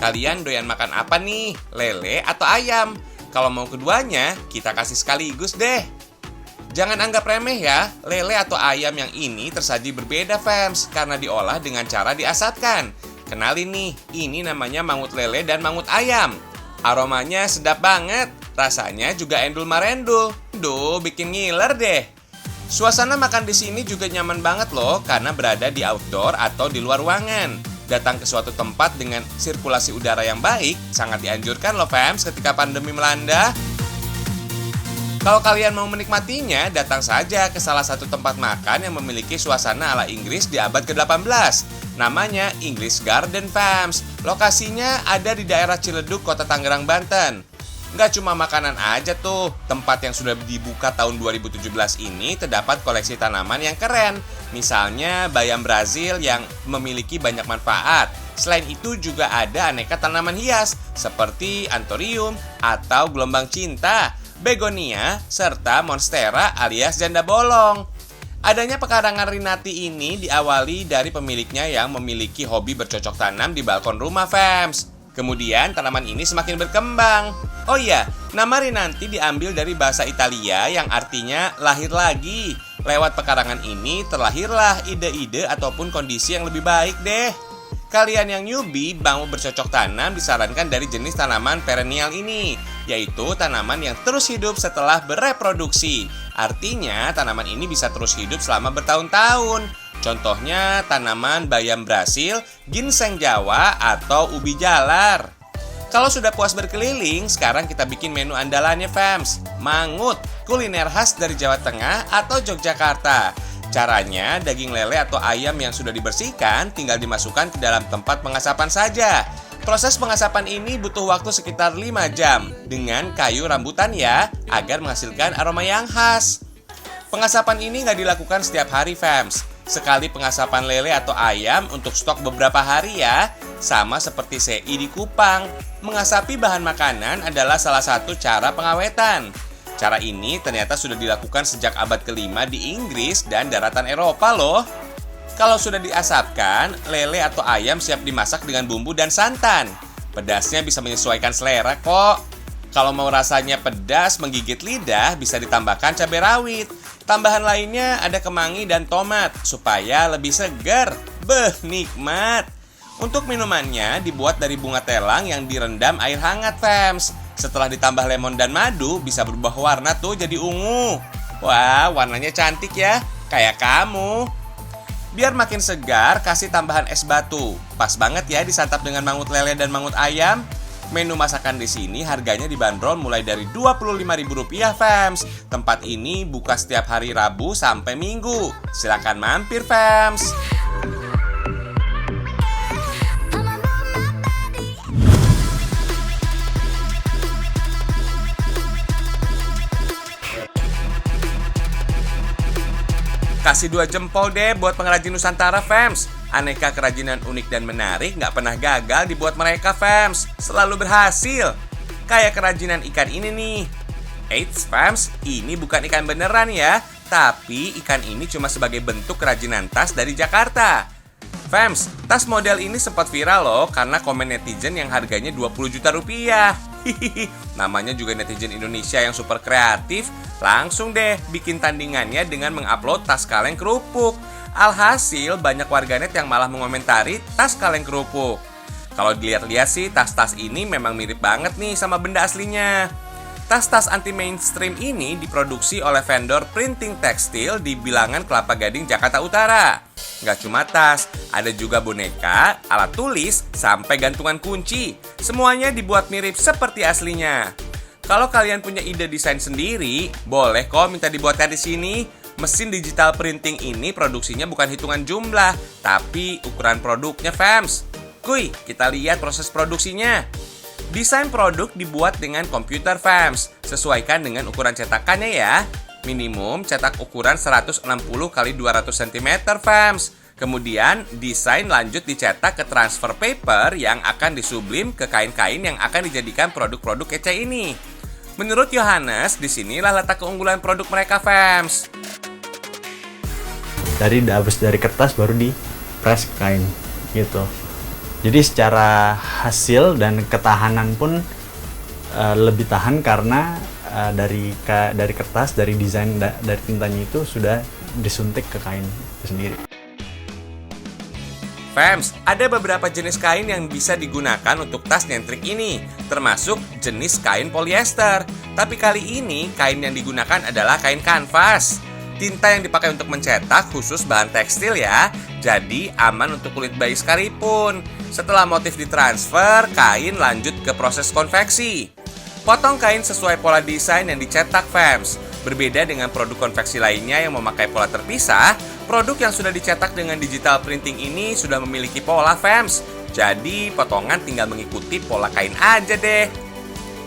Kalian doyan makan apa nih? Lele atau ayam? Kalau mau keduanya, kita kasih sekaligus deh. Jangan anggap remeh ya, lele atau ayam yang ini tersaji berbeda fams, karena diolah dengan cara diasatkan. Kenalin nih, ini namanya mangut lele dan mangut ayam. Aromanya sedap banget, rasanya juga endul marendul. Duh, bikin ngiler deh. Suasana makan di sini juga nyaman banget loh, karena berada di outdoor atau di luar ruangan. Datang ke suatu tempat dengan sirkulasi udara yang baik, sangat dianjurkan loh fams ketika pandemi melanda. Kalau kalian mau menikmatinya, datang saja ke salah satu tempat makan yang memiliki suasana ala Inggris di abad ke-18. Namanya English Garden Fams. Lokasinya ada di daerah Ciledug, Kota Tangerang, Banten. Nggak cuma makanan aja tuh, tempat yang sudah dibuka tahun 2017 ini terdapat koleksi tanaman yang keren. Misalnya bayam Brazil yang memiliki banyak manfaat. Selain itu juga ada aneka tanaman hias seperti anthurium atau gelombang cinta, begonia, serta monstera alias janda bolong. Adanya pekarangan Rinati ini diawali dari pemiliknya yang memiliki hobi bercocok tanam di balkon rumah fams. Kemudian tanaman ini semakin berkembang. Oh iya, nama Rinati diambil dari bahasa Italia yang artinya lahir lagi. Lewat pekarangan ini terlahirlah ide-ide ataupun kondisi yang lebih baik deh. Kalian yang newbie mau bercocok tanam disarankan dari jenis tanaman perennial ini, yaitu tanaman yang terus hidup setelah bereproduksi. Artinya tanaman ini bisa terus hidup selama bertahun-tahun. Contohnya tanaman bayam Brasil, ginseng Jawa, atau ubi jalar. Kalau sudah puas berkeliling, sekarang kita bikin menu andalannya fams. Mangut, kuliner khas dari Jawa Tengah atau Yogyakarta. Caranya, daging lele atau ayam yang sudah dibersihkan tinggal dimasukkan ke dalam tempat pengasapan saja. Proses pengasapan ini butuh waktu sekitar 5 jam dengan kayu rambutan ya, agar menghasilkan aroma yang khas. Pengasapan ini nggak dilakukan setiap hari fams. Sekali pengasapan lele atau ayam untuk stok beberapa hari ya. Sama seperti sei di Kupang, mengasapi bahan makanan adalah salah satu cara pengawetan. Cara ini ternyata sudah dilakukan sejak abad ke-5 di Inggris dan daratan Eropa loh. Kalau sudah diasapkan, lele atau ayam siap dimasak dengan bumbu dan santan. Pedasnya bisa menyesuaikan selera kok. Kalau mau rasanya pedas menggigit lidah, bisa ditambahkan cabai rawit. Tambahan lainnya ada kemangi dan tomat, supaya lebih segar. Beh, nikmat. Untuk minumannya dibuat dari bunga telang yang direndam air hangat fams. Setelah ditambah lemon dan madu, bisa berubah warna tuh jadi ungu. Wah, warnanya cantik ya, kayak kamu. Biar makin segar, kasih tambahan es batu. Pas banget ya disantap dengan mangut lele dan mangut ayam. Menu masakan di sini harganya dibanderol mulai dari Rp25.000 fams. Tempat ini buka setiap hari Rabu sampai Minggu. Silakan mampir fams. Kasih 2 jempol deh buat pengrajin Nusantara fams. Aneka kerajinan unik dan menarik nggak pernah gagal dibuat mereka fams. Selalu berhasil. Kayak kerajinan ikan ini nih. Eits fams, ini bukan ikan beneran ya. Tapi ikan ini cuma sebagai bentuk kerajinan tas dari Jakarta. Fams, tas model ini sempat viral loh karena komen netizen yang harganya Rp20 juta. Namanya juga netizen Indonesia yang super kreatif. Langsung deh bikin tandingannya dengan mengupload tas kaleng kerupuk. Alhasil banyak warganet yang malah mengomentari tas kaleng kerupuk. Kalau dilihat-lihat sih tas-tas ini memang mirip banget nih sama benda aslinya. Tas-tas anti-mainstream ini diproduksi oleh vendor printing tekstil di Bilangan Kelapa Gading, Jakarta Utara. Nggak cuma tas, ada juga boneka, alat tulis, sampai gantungan kunci. Semuanya dibuat mirip seperti aslinya. Kalau kalian punya ide desain sendiri, boleh kok minta dibuatkan di sini. Mesin digital printing ini produksinya bukan hitungan jumlah, tapi ukuran produknya fams. Kuy, kita lihat proses produksinya. Desain produk dibuat dengan komputer fams. Sesuaikan dengan ukuran cetakannya ya. Minimum cetak ukuran 160 x 200 cm fams. Kemudian desain lanjut dicetak ke transfer paper yang akan disublim ke kain-kain yang akan dijadikan produk-produk kece ini. Menurut Yohanes, disinilah letak keunggulan produk mereka fams. Habis dari kertas baru di press kain gitu. Jadi secara hasil dan ketahanan pun lebih tahan karena dari kertas, dari desain dari tintanya itu sudah disuntik ke kain itu sendiri. Fams, ada beberapa jenis kain yang bisa digunakan untuk tas nyentrik ini, termasuk jenis kain polyester. Tapi kali ini kain yang digunakan adalah kain kanvas. Tinta yang dipakai untuk mencetak khusus bahan tekstil ya, jadi aman untuk kulit bayi sekalipun. Setelah motif ditransfer, kain lanjut ke proses konveksi. Potong kain sesuai pola desain yang dicetak, Fams. Berbeda dengan produk konveksi lainnya yang memakai pola terpisah, produk yang sudah dicetak dengan digital printing ini sudah memiliki pola, Fams. Jadi potongan tinggal mengikuti pola kain aja deh.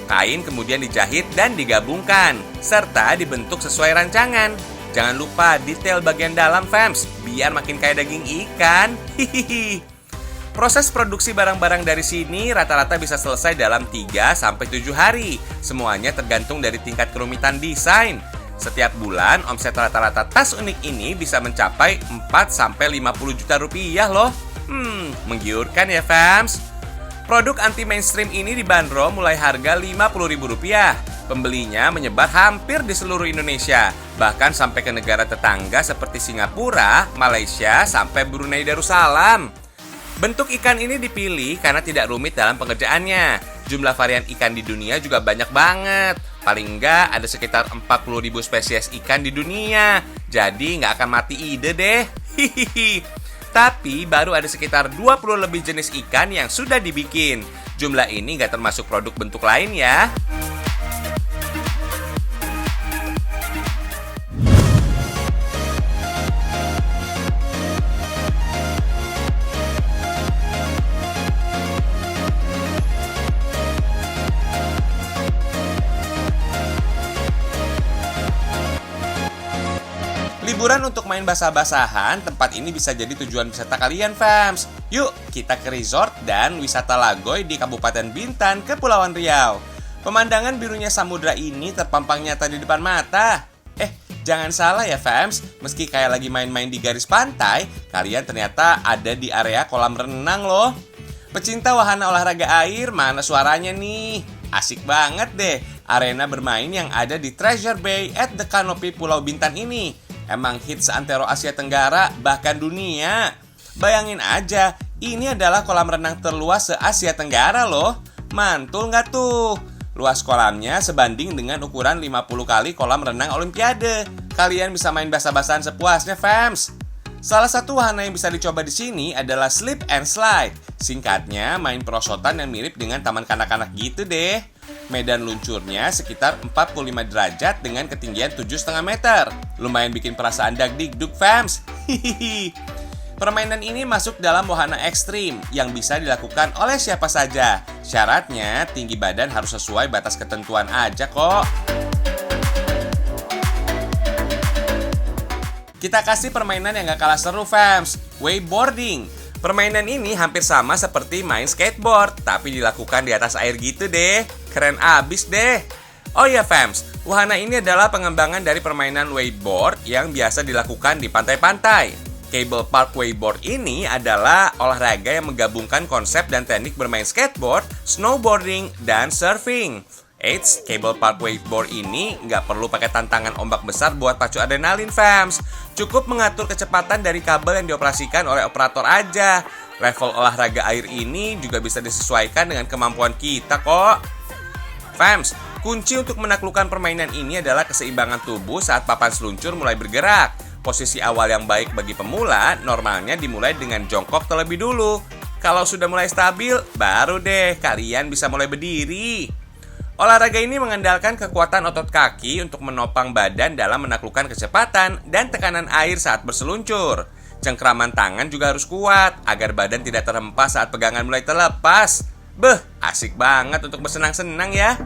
Kain kemudian dijahit dan digabungkan, serta dibentuk sesuai rancangan. Jangan lupa detail bagian dalam, Fams, biar makin kayak daging ikan. Hihihi. Proses produksi barang-barang dari sini rata-rata bisa selesai dalam 3-7 hari. Semuanya tergantung dari tingkat kerumitan desain. Setiap bulan, omset rata-rata tas unik ini bisa mencapai 4-50 juta rupiah loh. Menggiurkan ya, Fams. Produk anti-mainstream ini dibanderol mulai harga Rp50.000. Pembelinya menyebar hampir di seluruh Indonesia, bahkan sampai ke negara tetangga seperti Singapura, Malaysia, sampai Brunei Darussalam. Bentuk ikan ini dipilih karena tidak rumit dalam pengerjaannya. Jumlah varian ikan di dunia juga banyak banget. Paling enggak ada sekitar 40.000 spesies ikan di dunia. Jadi nggak akan mati ide deh. Hihihi. Tapi baru ada sekitar 20 lebih jenis ikan yang sudah dibikin. Jumlah ini nggak termasuk produk bentuk lain ya. Liburan untuk main basah-basahan, tempat ini bisa jadi tujuan wisata kalian, Fams. Yuk, kita ke resort dan wisata Lagoy di Kabupaten Bintan, Kepulauan Riau. Pemandangan birunya samudra ini terpampang nyata di depan mata. Jangan salah ya, Fams, meski kayak lagi main-main di garis pantai, kalian ternyata ada di area kolam renang loh. Pecinta wahana olahraga air, mana suaranya nih? Asik banget deh, arena bermain yang ada di Treasure Bay at the Canopy Pulau Bintan ini. Emang hits seantero Asia Tenggara, bahkan dunia. Bayangin aja, ini adalah kolam renang terluas se-Asia Tenggara loh. Mantul nggak tuh? Luas kolamnya sebanding dengan ukuran 50 kali kolam renang Olimpiade. Kalian bisa main basah-basahan sepuasnya, Fams. Salah satu wahana yang bisa dicoba di sini adalah slip and slide. Singkatnya, main perosotan yang mirip dengan taman kanak-kanak gitu deh. Medan luncurnya sekitar 45 derajat dengan ketinggian 7,5 meter. Lumayan bikin perasaan dagdikduk, Fams. Hihihi. Permainan ini masuk dalam wahana ekstrim yang bisa dilakukan oleh siapa saja. Syaratnya tinggi badan harus sesuai batas ketentuan aja kok. Kita kasih permainan yang gak kalah seru, Fams. Wakeboarding. Permainan ini hampir sama seperti main skateboard, tapi dilakukan di atas air gitu deh. Keren abis deh. Oh iya, Fams, wahana ini adalah pengembangan dari permainan wakeboard yang biasa dilakukan di pantai-pantai. Cable Park Wakeboard ini adalah olahraga yang menggabungkan konsep dan teknik bermain skateboard, snowboarding, dan surfing. Eits, Cable Park Wakeboard ini nggak perlu pakai tantangan ombak besar buat pacu adrenalin, Fams. Cukup mengatur kecepatan dari kabel yang dioperasikan oleh operator aja. Level olahraga air ini juga bisa disesuaikan dengan kemampuan kita kok. Fams, kunci untuk menaklukkan permainan ini adalah keseimbangan tubuh saat papan seluncur mulai bergerak. Posisi awal yang baik bagi pemula normalnya dimulai dengan jongkok terlebih dulu. Kalau sudah mulai stabil, baru deh kalian bisa mulai berdiri. Olahraga ini mengandalkan kekuatan otot kaki untuk menopang badan dalam menaklukkan kecepatan dan tekanan air saat berseluncur. Cengkraman tangan juga harus kuat agar badan tidak terhempas saat pegangan mulai terlepas. Beh, asik banget untuk bersenang-senang ya.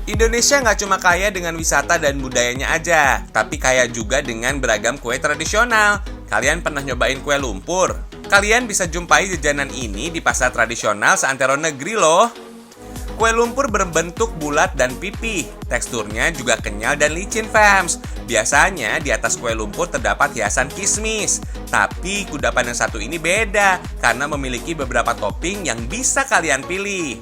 Indonesia nggak cuma kaya dengan wisata dan budayanya aja, tapi kaya juga dengan beragam kue tradisional. Kalian pernah nyobain kue lumpur? Kalian bisa jumpai jajanan ini di pasar tradisional seantero negeri loh. Kue lumpur berbentuk bulat dan pipih. Teksturnya juga kenyal dan licin, fams. Biasanya di atas kue lumpur terdapat hiasan kismis. Tapi kudapan yang satu ini beda karena memiliki beberapa topping yang bisa kalian pilih.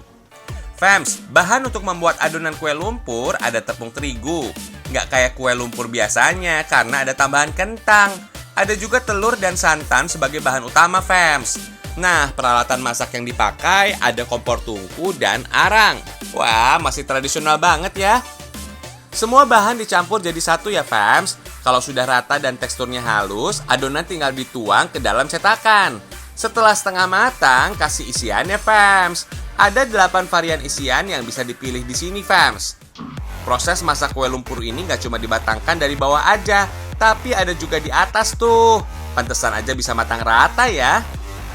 Fams, bahan untuk membuat adonan kue lumpur ada tepung terigu. Nggak kayak kue lumpur biasanya karena ada tambahan kentang. Ada juga telur dan santan sebagai bahan utama, fams. Nah, peralatan masak yang dipakai ada kompor tungku dan arang. Wah, masih tradisional banget ya. Semua bahan dicampur jadi satu ya, fams. Kalau sudah rata dan teksturnya halus, adonan tinggal dituang ke dalam cetakan. Setelah setengah matang, kasih isiannya, fams. Ada 8 varian isian yang bisa dipilih di sini, fams. Proses masak kue lumpur ini nggak cuma dibatangkan dari bawah aja, tapi ada juga di atas tuh. Pantesan aja bisa matang rata ya.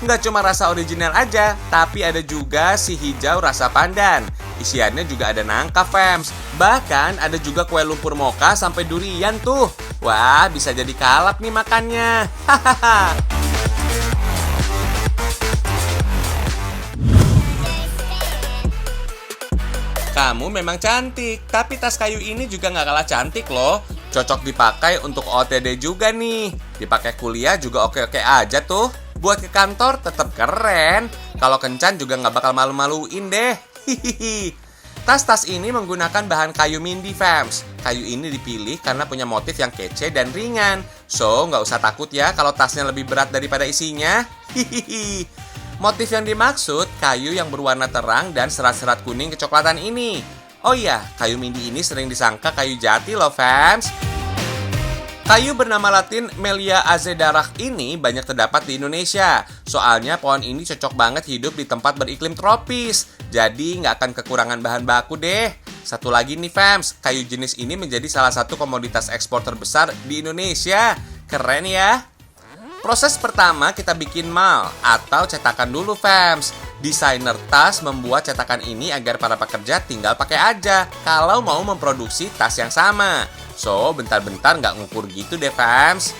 Nggak cuma rasa original aja, tapi ada juga si hijau rasa pandan. Isiannya juga ada nangka, fams. Bahkan ada juga kue lumpur mocha sampai durian tuh. Wah, bisa jadi kalap nih makannya. Hahaha. Kamu memang cantik, tapi tas kayu ini juga nggak kalah cantik loh. Cocok dipakai untuk OTD juga nih. Dipakai kuliah juga oke-oke aja tuh. Buat ke kantor tetap keren. Kalau kencan juga nggak bakal malu-maluin deh. Hihihi. Tas-tas ini menggunakan bahan kayu Mindy, fams. Kayu ini dipilih karena punya motif yang kece dan ringan. So, nggak usah takut ya kalau tasnya lebih berat daripada isinya. Hihihi. Motif yang dimaksud kayu yang berwarna terang dan serat-serat kuning kecoklatan ini. Oh iya, kayu Mindy ini sering disangka kayu jati loh, fams. Kayu bernama latin Melia azedarach ini banyak terdapat di Indonesia. Soalnya pohon ini cocok banget hidup di tempat beriklim tropis. Jadi nggak akan kekurangan bahan baku deh. Satu lagi nih, fams, kayu jenis ini menjadi salah satu komoditas ekspor terbesar di Indonesia. Keren ya. Proses pertama kita bikin mal atau cetakan dulu, fams. Desainer tas membuat cetakan ini agar para pekerja tinggal pakai aja kalau mau memproduksi tas yang sama. So, bentar-bentar nggak ngukur gitu deh, fams.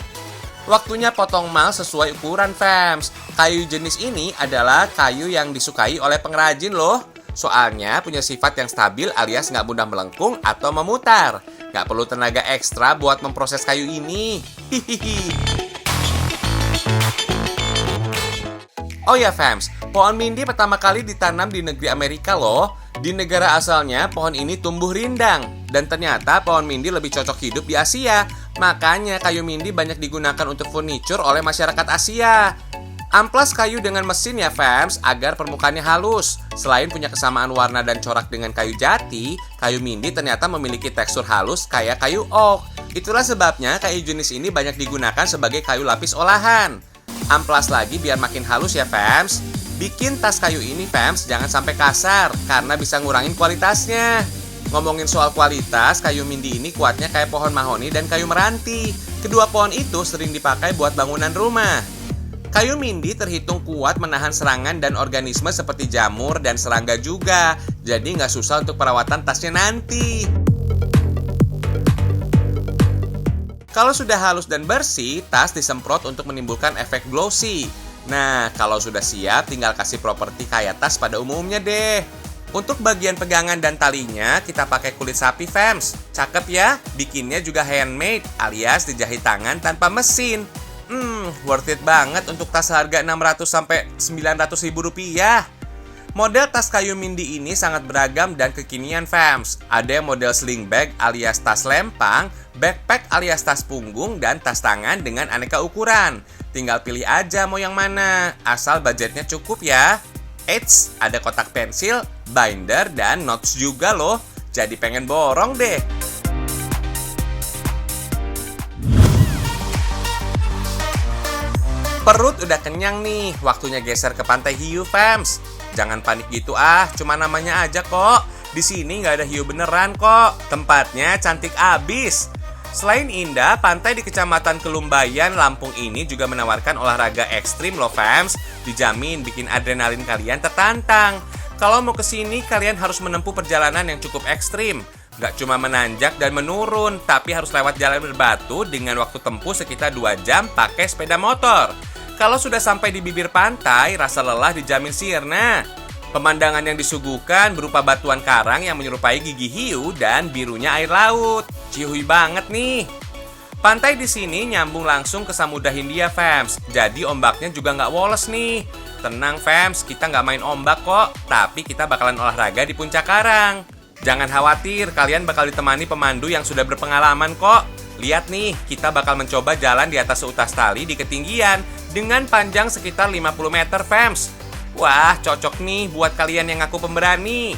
Waktunya potong mal sesuai ukuran, fams. Kayu jenis ini adalah kayu yang disukai oleh pengrajin loh. Soalnya punya sifat yang stabil alias nggak mudah melengkung atau memutar. Nggak perlu tenaga ekstra buat memproses kayu ini. Hihihi. Oh ya, fams, pohon Mindy pertama kali ditanam di negeri Amerika loh. Di negara asalnya, pohon ini tumbuh rindang. Dan ternyata pohon Mindy lebih cocok hidup di Asia. Makanya kayu Mindy banyak digunakan untuk furniture oleh masyarakat Asia. Amplas kayu dengan mesin ya, fams, agar permukaannya halus. Selain punya kesamaan warna dan corak dengan kayu jati, kayu Mindy ternyata memiliki tekstur halus kayak kayu oak. Itulah sebabnya kayu jenis ini banyak digunakan sebagai kayu lapis olahan. Amplas lagi biar makin halus ya, fams. Bikin tas kayu ini, fams, jangan sampai kasar karena bisa ngurangin kualitasnya. Ngomongin soal kualitas, kayu Mindy ini kuatnya kayak pohon mahoni dan kayu meranti. Kedua pohon itu sering dipakai buat bangunan rumah. Kayu Mindy terhitung kuat menahan serangan dan organisme seperti jamur dan serangga juga. Jadi nggak susah untuk perawatan tasnya nanti. Kalau sudah halus dan bersih, tas disemprot untuk menimbulkan efek glossy. Nah, kalau sudah siap, tinggal kasih properti kayak tas pada umumnya deh. Untuk bagian pegangan dan talinya, kita pakai kulit sapi, fams. Cakep ya, bikinnya juga handmade, alias dijahit tangan tanpa mesin. Worth it banget untuk tas harga 600 sampai 900 ribu rupiah. Model tas kayu Mindy ini sangat beragam dan kekinian, fams. Ada yang model sling bag alias tas lempang, backpack alias tas punggung, dan tas tangan dengan aneka ukuran. Tinggal pilih aja mau yang mana, asal budgetnya cukup ya. Eits, ada kotak pensil, binder, dan notes juga loh. Jadi pengen borong deh. Perut udah kenyang nih, waktunya geser ke Pantai Hiu, fams. Jangan panik gitu cuma namanya aja kok. Di sini nggak ada hiu beneran kok. Tempatnya cantik abis. Selain indah, pantai di Kecamatan Kelumbayan, Lampung ini juga menawarkan olahraga ekstrim loh, fams. Dijamin bikin adrenalin kalian tertantang. Kalau mau kesini, kalian harus menempuh perjalanan yang cukup ekstrim. Nggak cuma menanjak dan menurun, tapi harus lewat jalan berbatu dengan waktu tempuh sekitar 2 jam pakai sepeda motor. Kalau sudah sampai di bibir pantai, rasa lelah dijamin sirna. Pemandangan yang disuguhkan berupa batuan karang yang menyerupai gigi hiu dan birunya air laut. Cihuy banget nih. Pantai di sini nyambung langsung ke Samudra Hindia, fams. Jadi ombaknya juga nggak woles nih. Tenang, fams, kita nggak main ombak kok. Tapi kita bakalan olahraga di puncak karang. Jangan khawatir, kalian bakal ditemani pemandu yang sudah berpengalaman kok. Lihat nih, kita bakal mencoba jalan di atas seutas tali di ketinggian dengan panjang sekitar 50 meter, fams. Wah, cocok nih buat kalian yang ngaku pemberani.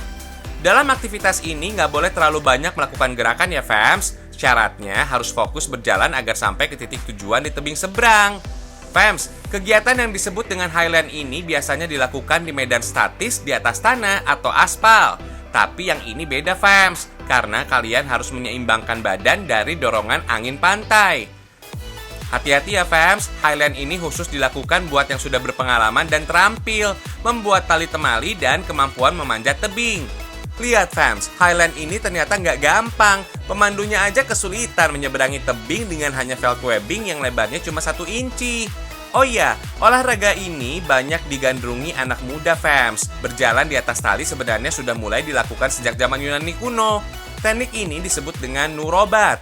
Dalam aktivitas ini nggak boleh terlalu banyak melakukan gerakan ya, fams. Syaratnya harus fokus berjalan agar sampai ke titik tujuan di tebing seberang. Fams, kegiatan yang disebut dengan highland ini biasanya dilakukan di medan statis di atas tanah atau aspal. Tapi yang ini beda, fams, karena kalian harus menyeimbangkan badan dari dorongan angin pantai. Hati-hati ya, fams, highland ini khusus dilakukan buat yang sudah berpengalaman dan terampil membuat tali temali dan kemampuan memanjat tebing. Lihat, fams, highland ini ternyata nggak gampang. Pemandunya aja kesulitan menyeberangi tebing dengan hanya felt webbing yang lebarnya cuma 1 inci. Oh iya, olahraga ini banyak digandrungi anak muda, fams. Berjalan di atas tali sebenarnya sudah mulai dilakukan sejak zaman Yunani kuno. Teknik ini disebut dengan nurobat.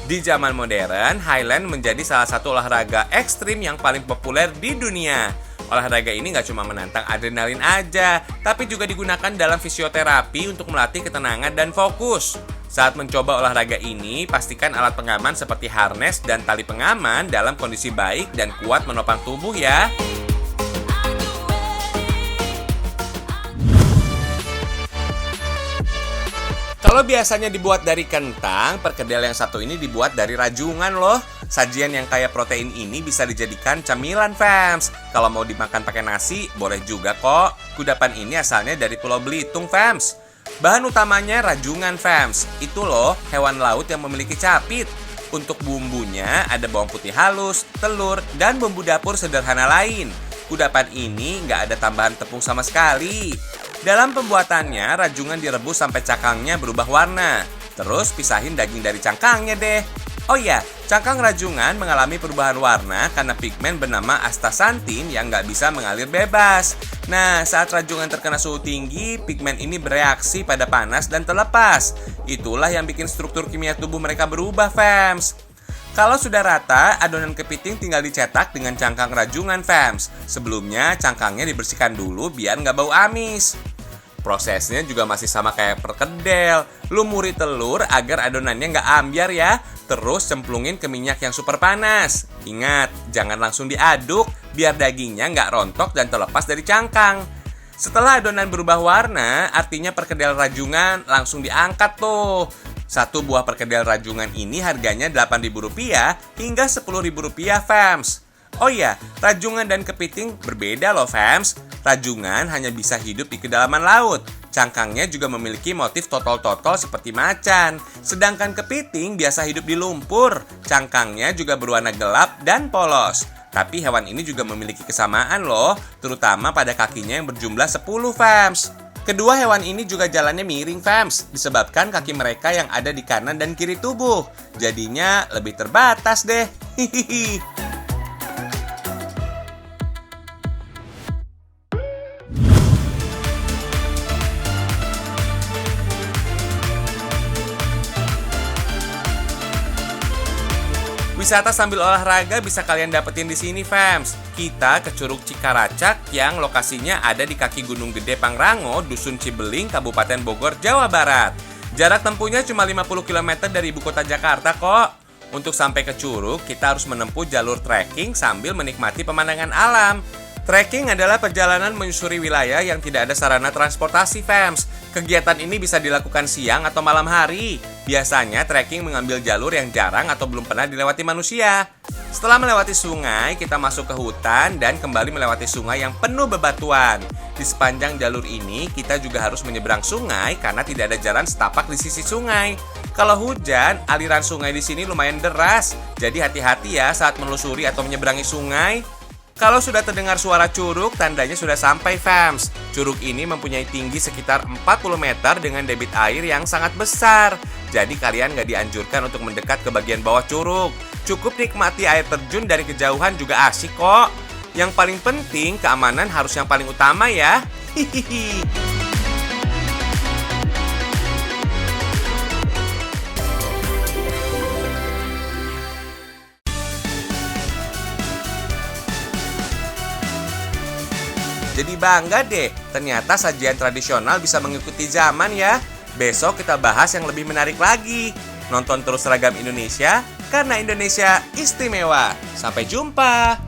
Di zaman modern, highland menjadi salah satu olahraga ekstrim yang paling populer di dunia. Olahraga ini nggak cuma menantang adrenalin aja, tapi juga digunakan dalam fisioterapi untuk melatih ketenangan dan fokus. Saat mencoba olahraga ini, pastikan alat pengaman seperti harness dan tali pengaman dalam kondisi baik dan kuat menopang tubuh ya. Kalau biasanya dibuat dari kentang, perkedel yang satu ini dibuat dari rajungan loh. Sajian yang kaya protein ini bisa dijadikan camilan, fams. Kalau mau dimakan pakai nasi, boleh juga kok. Kudapan ini asalnya dari Pulau Belitung, fams. Bahan utamanya rajungan, fams. Itu loh, hewan laut yang memiliki capit. Untuk bumbunya ada bawang putih halus, telur, dan bumbu dapur sederhana lain. Kudapan ini nggak ada tambahan tepung sama sekali. Dalam pembuatannya, rajungan direbus sampai cangkangnya berubah warna. Terus pisahin daging dari cangkangnya deh. Oh iya, cangkang rajungan mengalami perubahan warna karena pigmen bernama astaxanthin yang nggak bisa mengalir bebas. Nah, saat rajungan terkena suhu tinggi, pigmen ini bereaksi pada panas dan terlepas. Itulah yang bikin struktur kimia tubuh mereka berubah, fams. Kalau sudah rata, adonan kepiting tinggal dicetak dengan cangkang rajungan, fams. Sebelumnya, cangkangnya dibersihkan dulu biar nggak bau amis. Prosesnya juga masih sama kayak perkedel. Lumuri telur agar adonannya nggak ambyar ya. Terus cemplungin ke minyak yang super panas. Ingat, jangan langsung diaduk biar dagingnya nggak rontok dan terlepas dari cangkang. Setelah adonan berubah warna, artinya perkedel rajungan langsung diangkat tuh. Satu buah perkedel rajungan ini harganya Rp8.000 hingga Rp10.000, fams. Oh iya, rajungan dan kepiting berbeda loh, fams. Rajungan hanya bisa hidup di kedalaman laut. Cangkangnya juga memiliki motif totol-totol seperti macan. Sedangkan kepiting biasa hidup di lumpur. Cangkangnya juga berwarna gelap dan polos. Tapi hewan ini juga memiliki kesamaan loh, terutama pada kakinya yang berjumlah 10, fams. Kedua hewan ini juga jalannya miring, fams, disebabkan kaki mereka yang ada di kanan dan kiri tubuh. Jadinya lebih terbatas deh. Hihihi. Wisata sambil olahraga bisa kalian dapetin di sini, fams. Kita ke Curug Cikaracak yang lokasinya ada di kaki Gunung Gede Pangrango, Dusun Cibeling, Kabupaten Bogor, Jawa Barat. Jarak tempuhnya cuma 50 km dari ibu kota Jakarta kok. Untuk sampai ke Curug, kita harus menempuh jalur trekking sambil menikmati pemandangan alam. Trekking adalah perjalanan menyusuri wilayah yang tidak ada sarana transportasi, fams. Kegiatan ini bisa dilakukan siang atau malam hari. Biasanya trekking mengambil jalur yang jarang atau belum pernah dilewati manusia. Setelah melewati sungai, kita masuk ke hutan dan kembali melewati sungai yang penuh bebatuan. Di sepanjang jalur ini, kita juga harus menyeberang sungai karena tidak ada jalan setapak di sisi sungai. Kalau hujan, aliran sungai di sini lumayan deras. Jadi hati-hati ya saat menelusuri atau menyeberangi sungai. Kalau sudah terdengar suara curug, tandanya sudah sampai, fams. Curug ini mempunyai tinggi sekitar 40 meter dengan debit air yang sangat besar. Jadi kalian nggak dianjurkan untuk mendekat ke bagian bawah curug. Cukup nikmati air terjun dari kejauhan juga asik kok. Yang paling penting, keamanan harus yang paling utama ya. Hihihi. Jadi bangga deh, ternyata sajian tradisional bisa mengikuti zaman ya. Besok kita bahas yang lebih menarik lagi. Nonton terus Seragam Indonesia, karena Indonesia istimewa. Sampai jumpa!